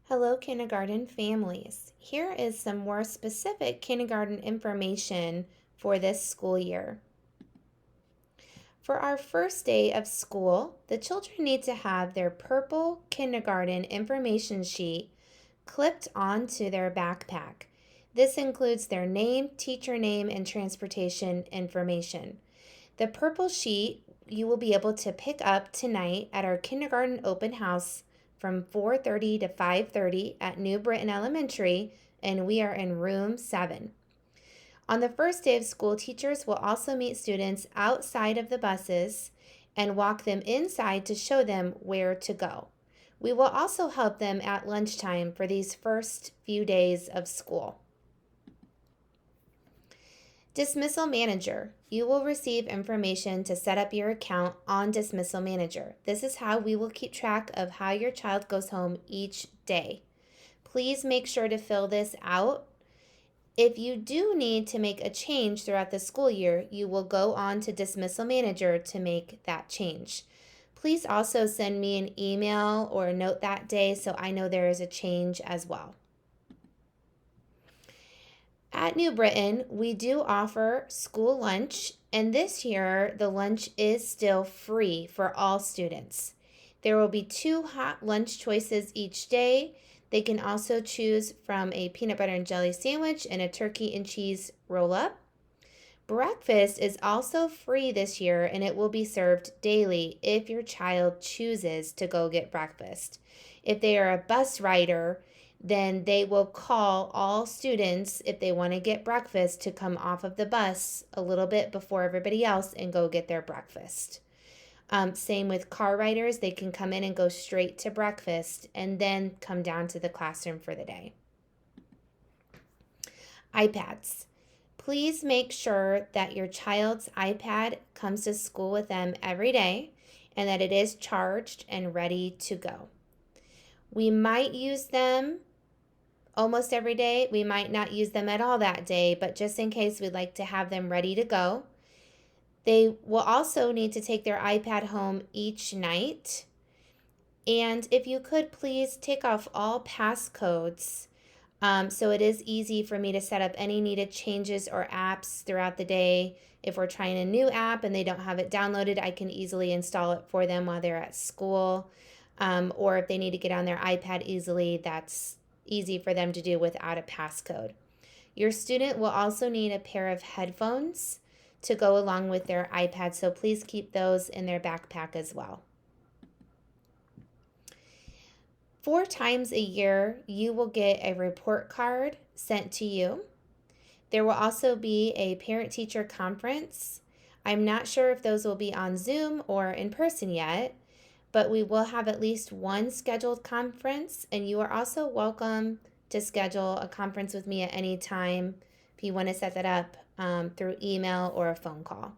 Hello, kindergarten families. Here is some more specific kindergarten information for this school year. For our first day of school, the children need to have their purple kindergarten information sheet clipped onto their backpack. This includes their name, teacher name, and transportation information. The purple sheet you will be able to pick up tonight at our kindergarten open house from 4:30 to 5:30 at New Britain Elementary, and we are in room 7. On the first day of school, teachers will also meet students outside of the buses and walk them inside to show them where to go. We will also help them at lunchtime for these first few days of school. Dismissal Manager. You will receive information to set up your account on Dismissal Manager. This is how we will keep track of how your child goes home each day. Please make sure to fill this out. If you do need to make a change throughout the school year, you will go on to Dismissal Manager to make that change. Please also send me an email or a note that day so I know there is a change as well. At New Britain, we do offer school lunch, and this year the lunch is still free for all students. There will be 2 hot lunch choices each day. They can also choose from a peanut butter and jelly sandwich and a turkey and cheese roll-up. Breakfast is also free this year, and it will be served daily if your child chooses to go get breakfast. If they are a bus rider, then they will call all students if they want to get breakfast to come off of the bus a little bit before everybody else and go get their breakfast. Same with car riders, they can come in and go straight to breakfast and then come down to the classroom for the day. iPads. Please make sure that your child's iPad comes to school with them every day and that it is charged and ready to go. We might use them almost every day. We might not use them at all that day, but just in case, we'd like to have them ready to go. They will also need to take their iPad home each night. And if you could please take off all passcodes so it is easy for me to set up any needed changes or apps throughout the day. If we're trying a new app and they don't have it downloaded, I can easily install it for them while they're at school. Or if they need to get on their iPad easily, that's easy for them to do without a passcode. Your student will also need a pair of headphones to go along with their iPad, so please keep those in their backpack as well. 4 times a year, you will get a report card sent to you. There will also be a parent-teacher conference. I'm not sure if those will be on Zoom or in person yet, but we will have at least one scheduled conference, and you are also welcome to schedule a conference with me at any time if you want to set that up through email or a phone call.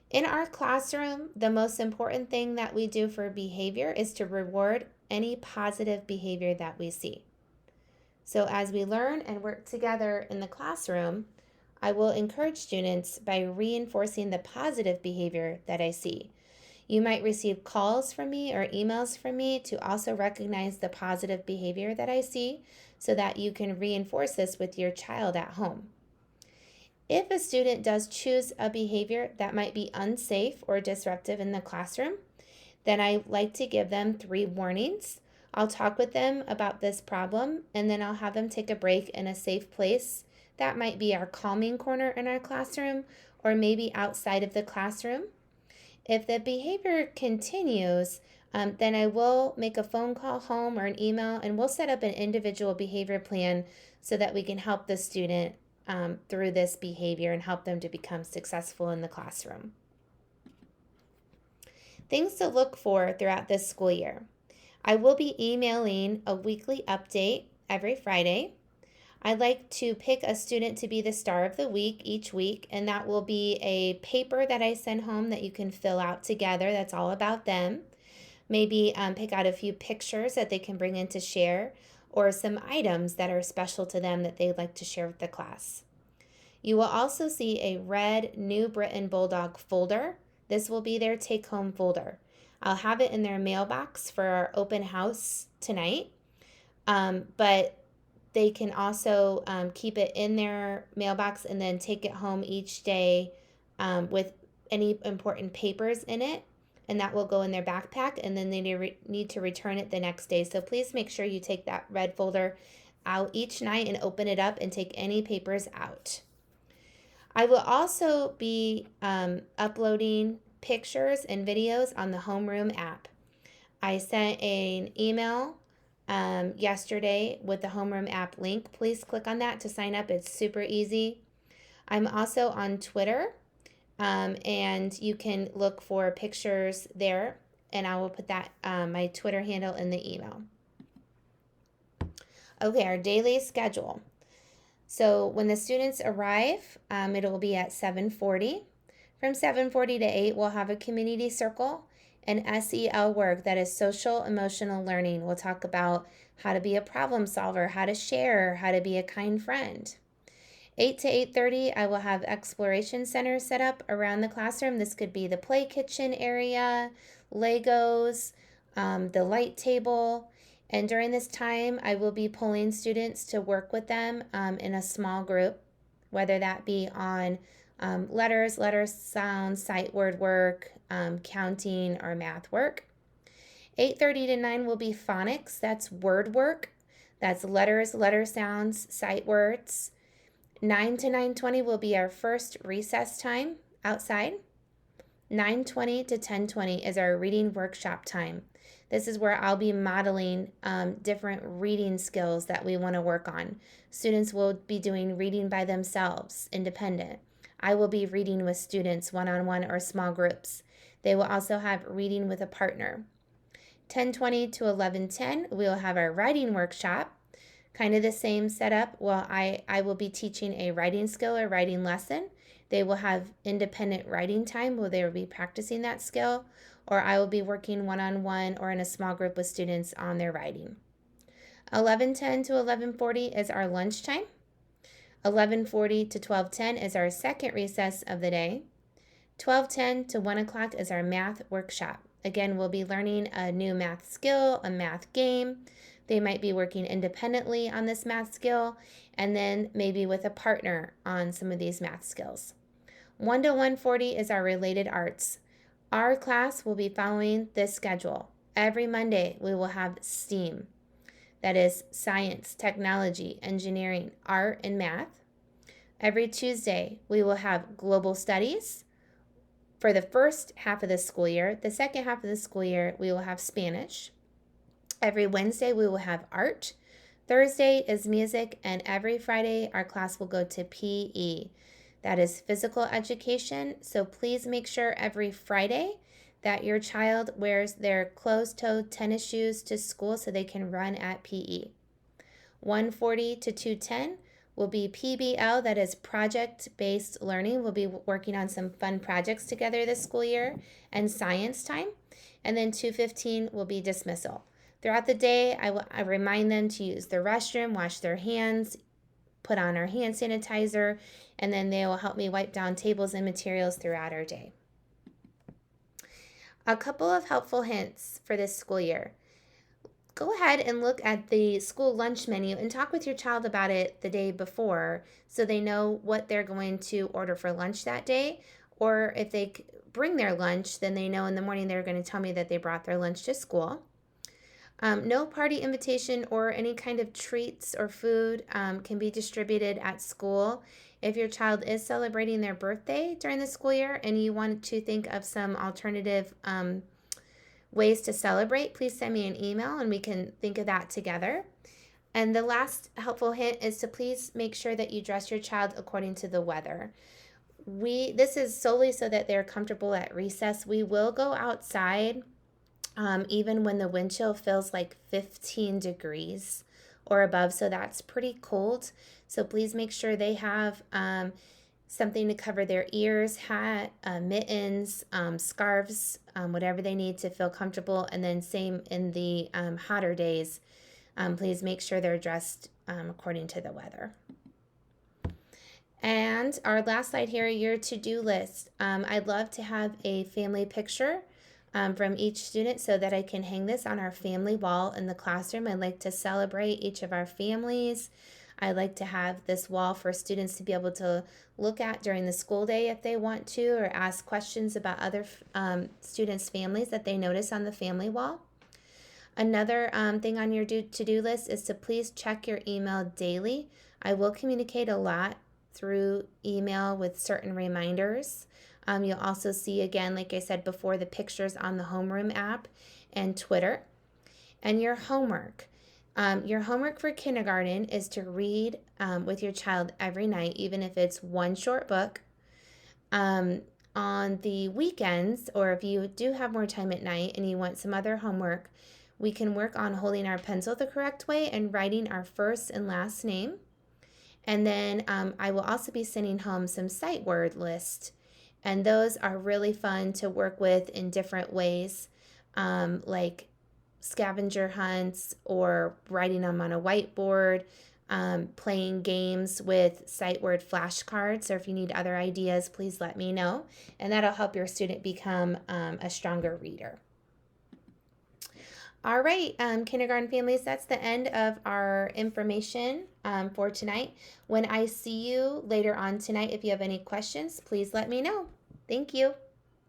In our classroom, the most important thing that we do for behavior is to reward any positive behavior that we see. So as we learn and work together in the classroom, I will encourage students by reinforcing the positive behavior that I see. You might receive calls from me or emails from me to also recognize the positive behavior that I see so that you can reinforce this with your child at home. If a student does choose a behavior that might be unsafe or disruptive in the classroom, then I like to give them 3 warnings. I'll talk with them about this problem, and then I'll have them take a break in a safe place. That might be our calming corner in our classroom, or maybe outside of the classroom. If the behavior continues, then I will make a phone call home or an email, and we'll set up an individual behavior plan so that we can help the student through this behavior and help them to become successful in the classroom. Things to look for throughout this school year. I will be emailing a weekly update every Friday. I'd like to pick a student to be the star of the week each week, and that will be a paper that I send home that you can fill out together that's all about them. Maybe pick out a few pictures that they can bring in to share, or some items that are special to them that they'd like to share with the class. You will also see a red New Britain Bulldog folder. This will be their take-home folder. I'll have it in their mailbox for our open house tonight, but they can also keep it in their mailbox and then take it home each day with any important papers in it, and that will go in their backpack, and then they need to return it the next day. So please make sure you take that red folder out each night and open it up and take any papers out. I will also be uploading pictures and videos on the Homeroom app. I sent an email yesterday with the Homeroom app link. Please click on that to sign up. It's super easy. I'm also on Twitter, and you can look for pictures there, and I will put that my Twitter handle in the email. Okay, our daily schedule. So when the students arrive, it will be at 7:40. From 7:40 to 8, we'll have a community circle and SEL work, that is social emotional learning. We'll talk about how to be a problem solver, how to share, how to be a kind friend. 8 to 8:30, I will have exploration centers set up around the classroom. This could be the play kitchen area, Legos, the light table. And during this time, I will be pulling students to work with them in a small group, whether that be on letters, letter sounds, sight word work, counting, or math work. 8:30 to 9 will be phonics. That's word work. That's letters, letter sounds, sight words. 9 to 9:20 will be our first recess time outside. 9:20 to 10:20 is our reading workshop time. This is where I'll be modeling different reading skills that we want to work on. Students will be doing reading by themselves, independent. I will be reading with students one-on-one or small groups. They will also have reading with a partner. 10:20 to 11:10, we'll have our writing workshop. Kind of the same setup. Well, I will be teaching a writing skill or writing lesson. They will have independent writing time where they will be practicing that skill, or I will be working one-on-one or in a small group with students on their writing. 11:10 to 11:40 is our lunch time. 11:40 to 12:10 is our second recess of the day. 12:10 to 1 o'clock is our math workshop. Again, we'll be learning a new math skill, a math game. They might be working independently on this math skill, and then maybe with a partner on some of these math skills. 1 to 1:40 is our related arts. Our class will be following this schedule. Every Monday, we will have STEAM. That is science, technology, engineering, art, and math. Every Tuesday, we will have global studies for the first half of the school year. The second half of the school year, we will have Spanish. Every Wednesday, we will have art. Thursday is music, and every Friday, our class will go to PE. That is physical education. So please make sure every Friday that your child wears their closed-toed tennis shoes to school so they can run at PE. 1:40 to 2:10 will be PBL, that is project-based learning. We'll be working on some fun projects together this school year, and science time. And then 2:15 will be dismissal. Throughout the day, I remind them to use the restroom, wash their hands, put on our hand sanitizer, and then they will help me wipe down tables and materials throughout our day. A couple of helpful hints for this school year. Go ahead and look at the school lunch menu and talk with your child about it the day before so they know what they're going to order for lunch that day. Or if they bring their lunch, then they know in the morning they're going to tell me that they brought their lunch to school. No party invitation or any kind of treats or food can be distributed at school. If your child is celebrating their birthday during the school year and you want to think of some alternative ways to celebrate, please send me an email and we can think of that together. And the last helpful hint is to please make sure that you dress your child according to the weather. This is solely so that they're comfortable at recess. We will go outside even when the wind chill feels like 15 degrees or above, so that's pretty cold. So please make sure they have something to cover their ears, hat, mittens, scarves, whatever they need to feel comfortable. And then same in the hotter days, please make sure they're dressed according to the weather. And our last slide here, your to-do list. I'd love to have a family picture from each student so that I can hang this on our family wall in the classroom. I like to celebrate each of our families. I like to have this wall for students to be able to look at during the school day if they want to, or ask questions about other students' families that they notice on the family wall. Another thing on your to-do list is to please check your email daily. I will communicate a lot through email with certain reminders. You'll also see, again, like I said before, the pictures on the homeroom app and Twitter. And your homework. Your homework for kindergarten is to read with your child every night, even if it's one short book. On the weekends, or if you do have more time at night and you want some other homework, we can work on holding our pencil the correct way and writing our first and last name. And then I will also be sending home some sight word lists. And those are really fun to work with in different ways, like scavenger hunts or writing them on a whiteboard, playing games with sight word flashcards. Or if you need other ideas, please let me know. And that'll help your student become a stronger reader. All right, kindergarten families, that's the end of our information for tonight. When I see you later on tonight, if you have any questions, please let me know. Thank you.